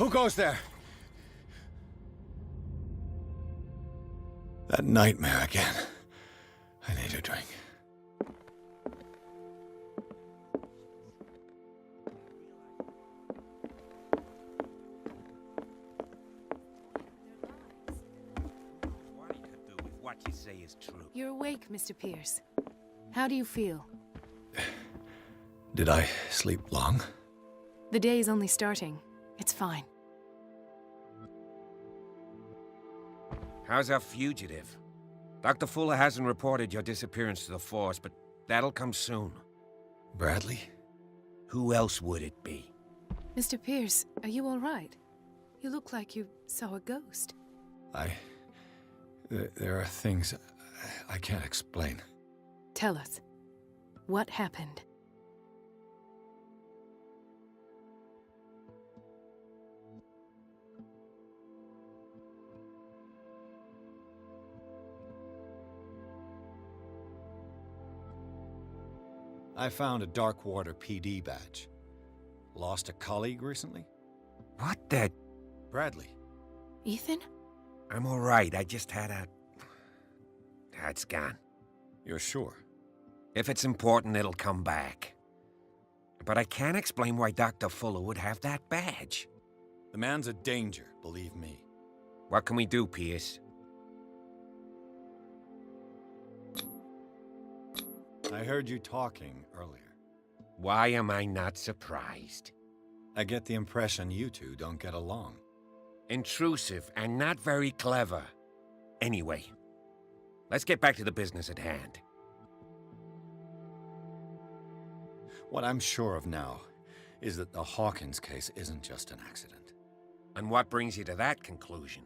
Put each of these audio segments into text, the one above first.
Who goes there? That nightmare again. I need a drink. What you say is true. You're awake, Mr. Pierce. How do you feel? Did I sleep long? The day's only starting. It's fine. How's our fugitive? Dr. Fuller hasn't reported your disappearance to the force, but that'll come soon. Bradley? Who else would it be? Mr. Pierce, are you all right? You look like you saw a ghost. There are things I can't explain. Tell us. What happened? I found a Darkwater PD badge. Lost a colleague recently? What the... Bradley. Ethan? I'm all right. I just had a... It's gone. You're sure? If it's important, it'll come back. But I can't explain why Dr. Fuller would have that badge. The man's a danger, believe me. What can we do, Pierce? I heard you talking earlier. Why am I not surprised? I get the impression you two don't get along. Intrusive and not very clever. Anyway, let's get back to the business at hand. What I'm sure of now is that the Hawkins case isn't just an accident. And what brings you to that conclusion?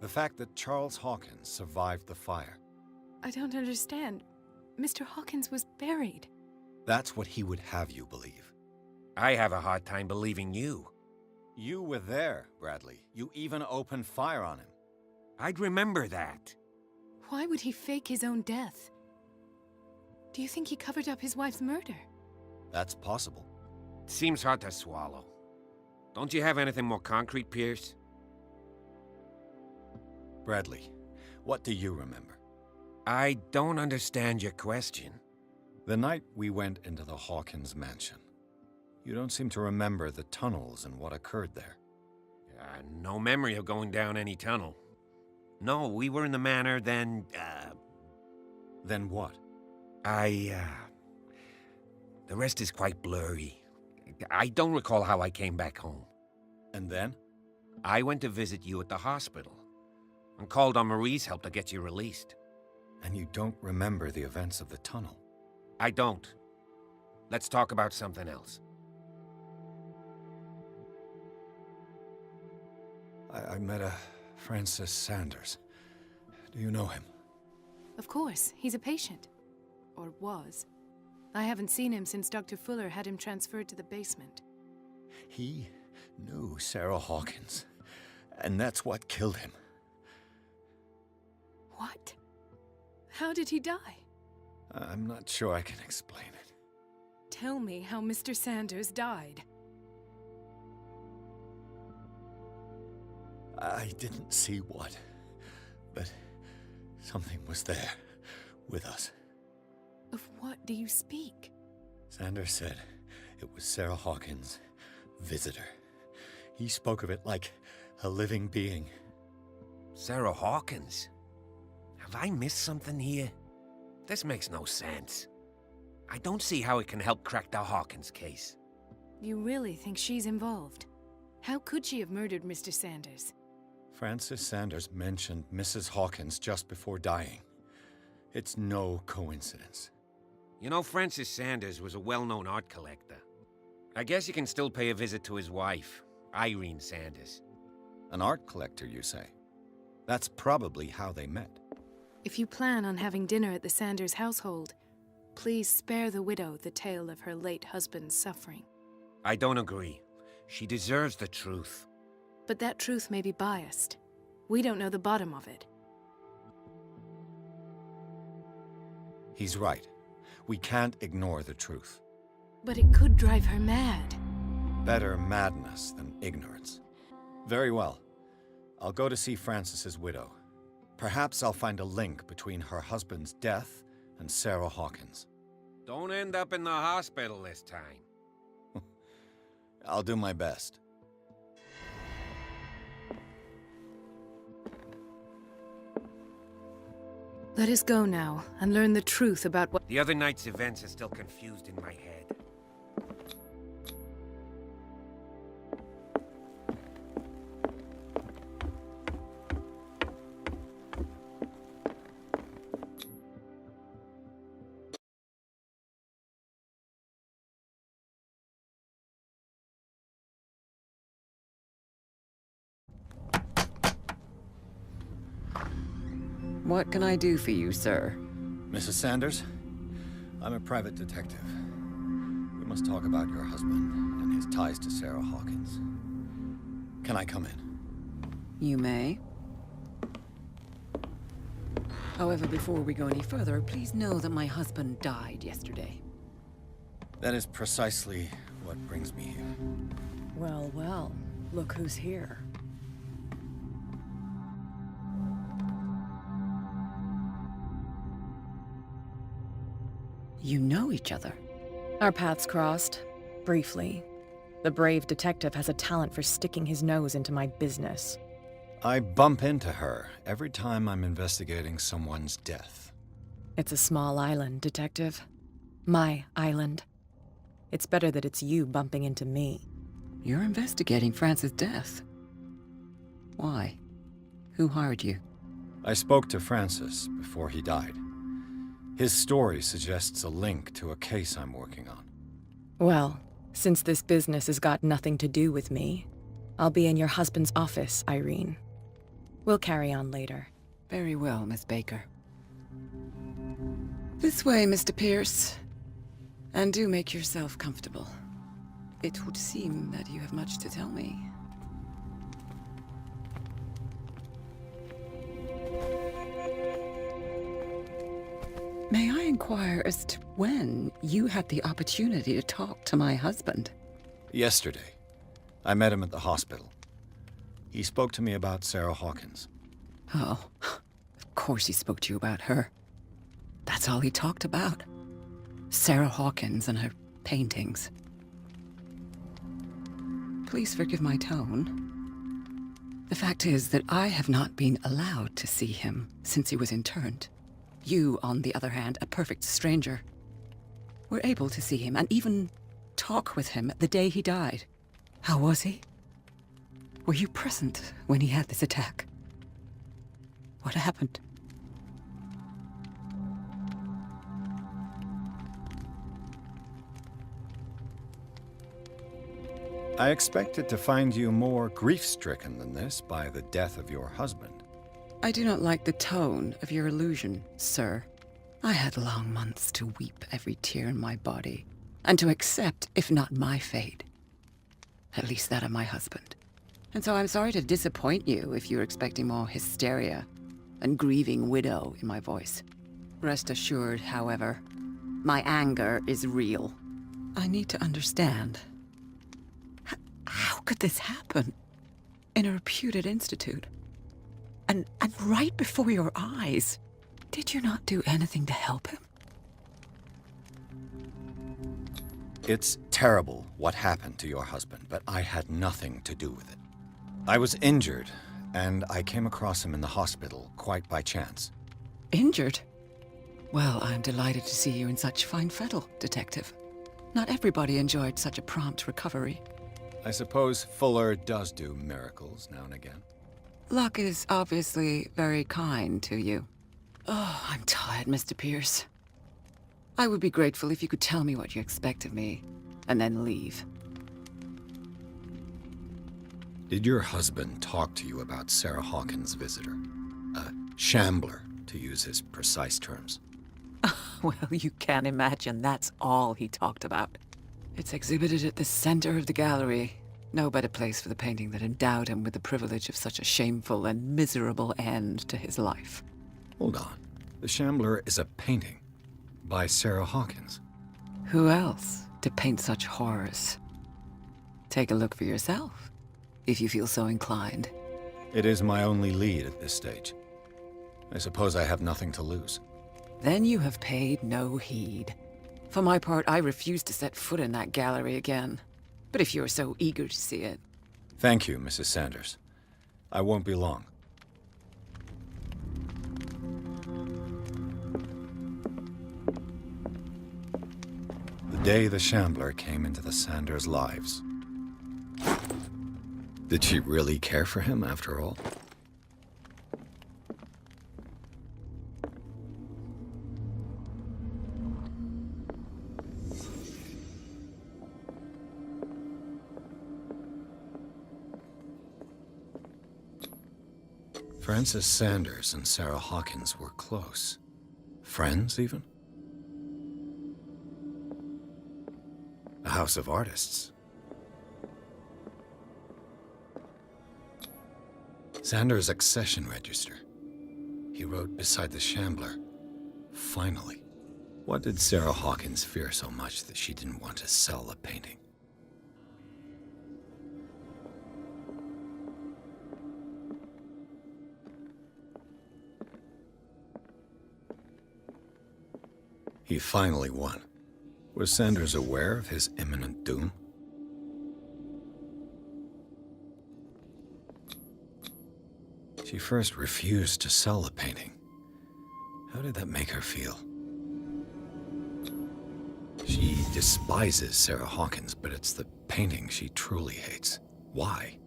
The fact that Charles Hawkins survived the fire. I don't understand. Mr. Hawkins was buried. That's what he would have you believe. I have a hard time believing you. You were there, Bradley. You even opened fire on him. I'd remember that. Why would he fake his own death? Do you think he covered up his wife's murder? That's possible. It seems hard to swallow. Don't you have anything more concrete, Pierce? Bradley, what do you remember? I don't understand your question. The night we went into the Hawkins mansion. You don't seem to remember the tunnels and what occurred there. No memory of going down any tunnel. No, we were in the manor, then, Then what? The rest is quite blurry. I don't recall how I came back home. And then? I went to visit you at the hospital, and called on Marie's help to get you released. And you don't remember the events of the tunnel? I don't. Let's talk about something else. I met a Francis Sanders. Do you know him? Of course, he's a patient. Or was. I haven't seen him since Dr. Fuller had him transferred to the basement. He knew Sarah Hawkins, and that's what killed him. What? How did he die? I'm not sure I can explain it. Tell me how Mr. Sanders died. I didn't see what, but something was there, with us. Of what do you speak? Sanders said it was Sarah Hawkins' visitor. He spoke of it like a living being. Sarah Hawkins? Have I missed something here? This makes no sense. I don't see how it can help crack the Hawkins case. You really think she's involved? How could she have murdered Mr. Sanders? Francis Sanders mentioned Mrs. Hawkins just before dying. It's no coincidence. You know, Francis Sanders was a well-known art collector. I guess you can still pay a visit to his wife, Irene Sanders. An art collector, you say? That's probably how they met. If you plan on having dinner at the Sanders household, please spare the widow the tale of her late husband's suffering. I don't agree. She deserves the truth. But that truth may be biased. We don't know the bottom of it. He's right. We can't ignore the truth. But it could drive her mad. Better madness than ignorance. Very well. I'll go to see Francis's widow. Perhaps I'll find a link between her husband's death and Sarah Hawkins. Don't end up in the hospital this time. I'll do my best. Let us go now and learn the truth about what. The other night's events are still confused in my head. What can I do for you, sir? Mrs. Sanders, I'm a private detective. We must talk about your husband and his ties to Sarah Hawkins. Can I come in? You may. However, before we go any further, please know that my husband died yesterday. That is precisely what brings me here. Well, well, look who's here. You know each other. Our paths crossed, briefly. The brave detective has a talent for sticking his nose into my business. I bump into her every time I'm investigating someone's death. It's a small island, Detective. My island. It's better that it's you bumping into me. You're investigating Francis' death. Why? Who hired you? I spoke to Francis before he died. His story suggests a link to a case I'm working on. Well, since this business has got nothing to do with me, I'll be in your husband's office, Irene. We'll carry on later. Very well, Miss Baker. This way, Mr. Pierce. And do make yourself comfortable. It would seem that you have much to tell me. May I inquire as to when you had the opportunity to talk to my husband? Yesterday, I met him at the hospital. He spoke to me about Sarah Hawkins. Oh, of course he spoke to you about her. That's all he talked about. Sarah Hawkins and her paintings. Please forgive my tone. The fact is that I have not been allowed to see him since he was interned. You, on the other hand, a perfect stranger, were able to see him and even talk with him the day he died. How was he? Were you present when he had this attack? What happened? I expected to find you more grief-stricken than this by the death of your husband. I do not like the tone of your allusion, sir. I had long months to weep every tear in my body, and to accept, if not my fate, at least that of my husband. And so I'm sorry to disappoint you if you're expecting more hysteria and grieving widow in my voice. Rest assured, however, my anger is real. I need to understand. How could this happen? In a reputed institute? And right before your eyes. Did you not do anything to help him? It's terrible what happened to your husband, but I had nothing to do with it. I was injured, and I came across him in the hospital quite by chance. Injured? Well, I'm delighted to see you in such fine fettle, Detective. Not everybody enjoyed such a prompt recovery. I suppose Fuller does do miracles now and again. Luck is obviously very kind to you. Oh, I'm tired, Mr. Pierce. I would be grateful if you could tell me what you expect of me, and then leave. Did your husband talk to you about Sarah Hawkins' visitor? A shambler, to use his precise terms. Well, you can imagine that's all he talked about. It's exhibited at the center of the gallery. No better place for the painting that endowed him with the privilege of such a shameful and miserable end to his life. Hold on. The Shambler is a painting by Sarah Hawkins. Who else to paint such horrors? Take a look for yourself. if you feel so inclined. It is my only lead at this stage. I suppose I have nothing to lose. Then you have paid no heed. For my part, I refuse to set foot in that gallery again. But if you're so eager to see it... Thank you, Mrs. Sanders. I won't be long. The day the Shambler came into the Sanders' lives. Did she really care for him after all? Francis Sanders and Sarah Hawkins were close. Friends, even? A house of artists. Sanders' accession register. He wrote beside the Shambler, "Finally." What did Sarah Hawkins fear so much that she didn't want to sell the painting? He finally won. Was Sanders aware of his imminent doom? She first refused to sell the painting. How did that make her feel? She despises Sarah Hawkins, but it's the painting she truly hates. Why?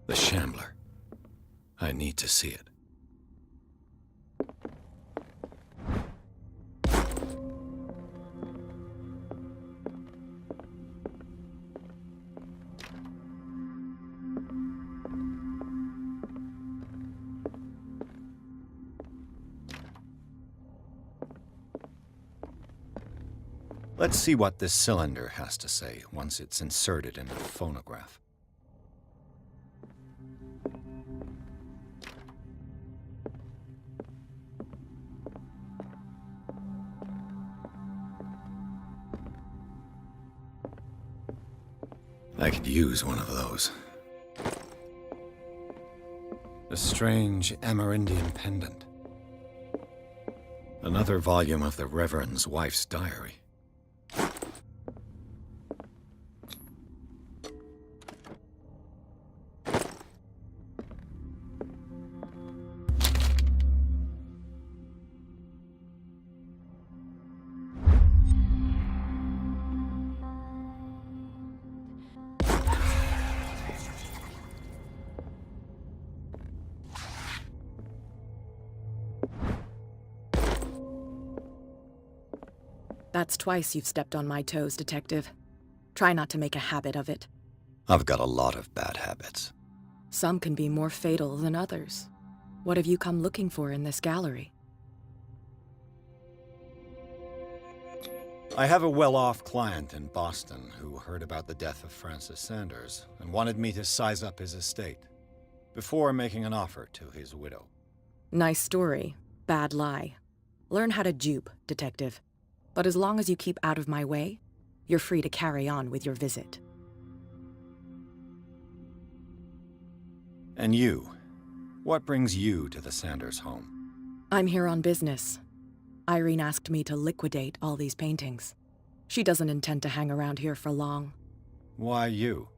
The Shambler. I need to see it. Let's see what this cylinder has to say once it's inserted in a phonograph. I could use one of those. A strange Amerindian pendant. Another volume of the Reverend's wife's diary. That's twice you've stepped on my toes, Detective. Try not to make a habit of it. I've got a lot of bad habits. Some can be more fatal than others. What have you come looking for in this gallery? I have a well-off client in Boston who heard about the death of Francis Sanders and wanted me to size up his estate before making an offer to his widow. Nice story. Bad lie. Learn how to dupe, Detective. But as long as you keep out of my way, you're free to carry on with your visit. And you? What brings you to the Sanders home? I'm here on business. Irene asked me to liquidate all these paintings. She doesn't intend to hang around here for long. Why you?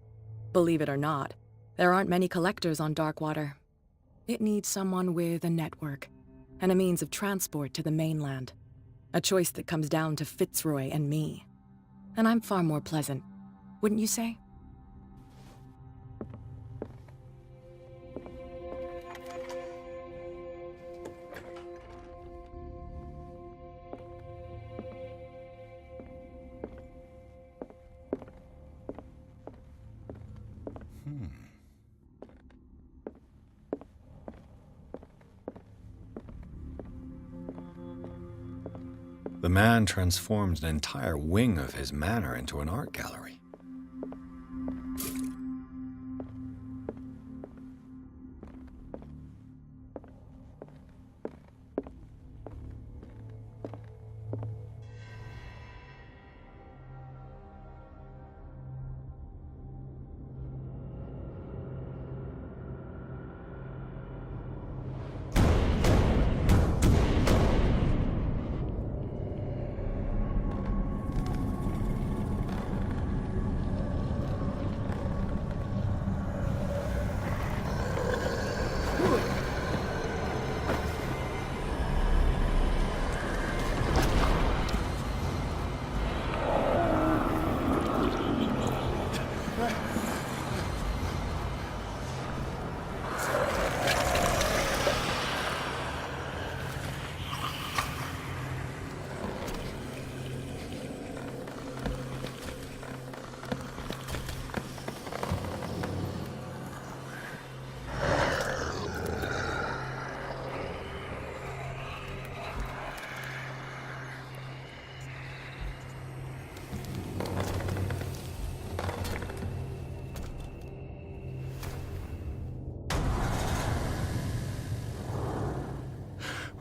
Believe it or not, there aren't many collectors on Darkwater. It needs someone with a network and a means of transport to the mainland. A choice that comes down to Fitzroy and me. And I'm far more pleasant, wouldn't you say? The man transformed an entire wing of his manor into an art gallery.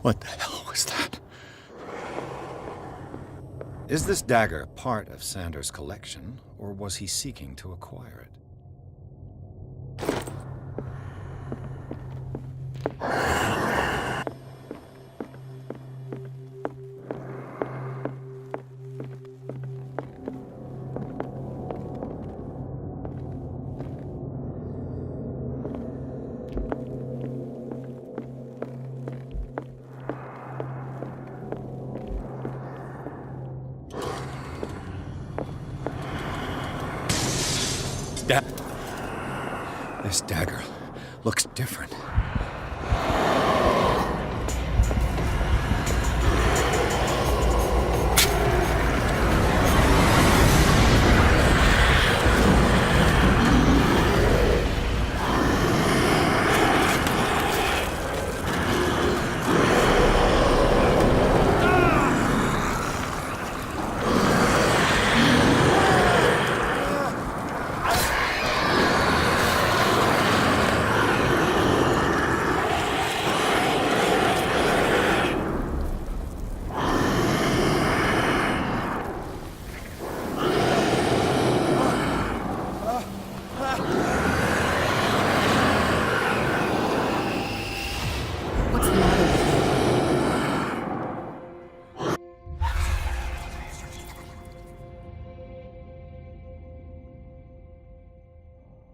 What the hell was that? Is this dagger part of Sanders' collection, or was he seeking to acquire it? This dagger looks different.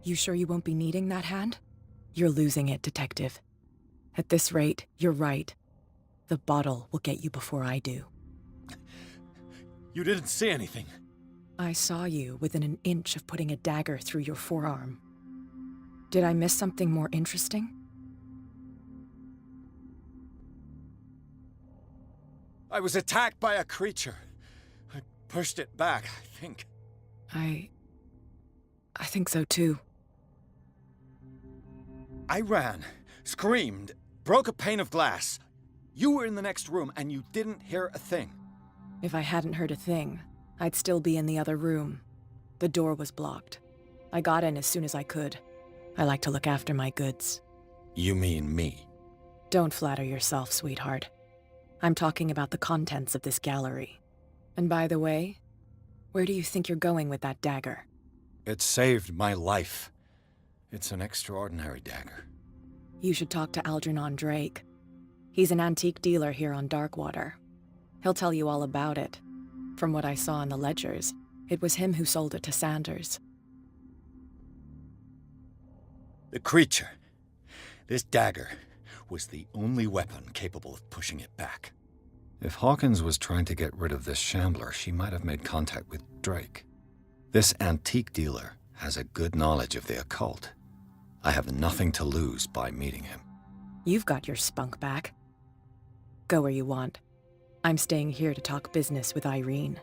You sure you won't be needing that hand? You're losing it, Detective. At this rate, you're right. The bottle will get you before I do. You didn't see anything. I saw you within an inch of putting a dagger through your forearm. Did I miss something more interesting? I was attacked by a creature. I pushed it back, I think. I think so too. I ran, screamed, broke a pane of glass. You were in the next room and you didn't hear a thing. If I hadn't heard a thing, I'd still be in the other room. The door was blocked. I got in as soon as I could. I like to look after my goods. You mean me? Don't flatter yourself, sweetheart. I'm talking about the contents of this gallery. And by the way, where do you think you're going with that dagger? It saved my life. It's an extraordinary dagger. You should talk to Algernon Drake. He's an antique dealer here on Darkwater. He'll tell you all about it. From what I saw in the ledgers, it was him who sold it to Sanders. The creature, this dagger, was the only weapon capable of pushing it back. If Hawkins was trying to get rid of this shambler, she might have made contact with Drake. This antique dealer has a good knowledge of the occult. I have nothing to lose by meeting him. You've got your spunk back. Go where you want. I'm staying here to talk business with Irene.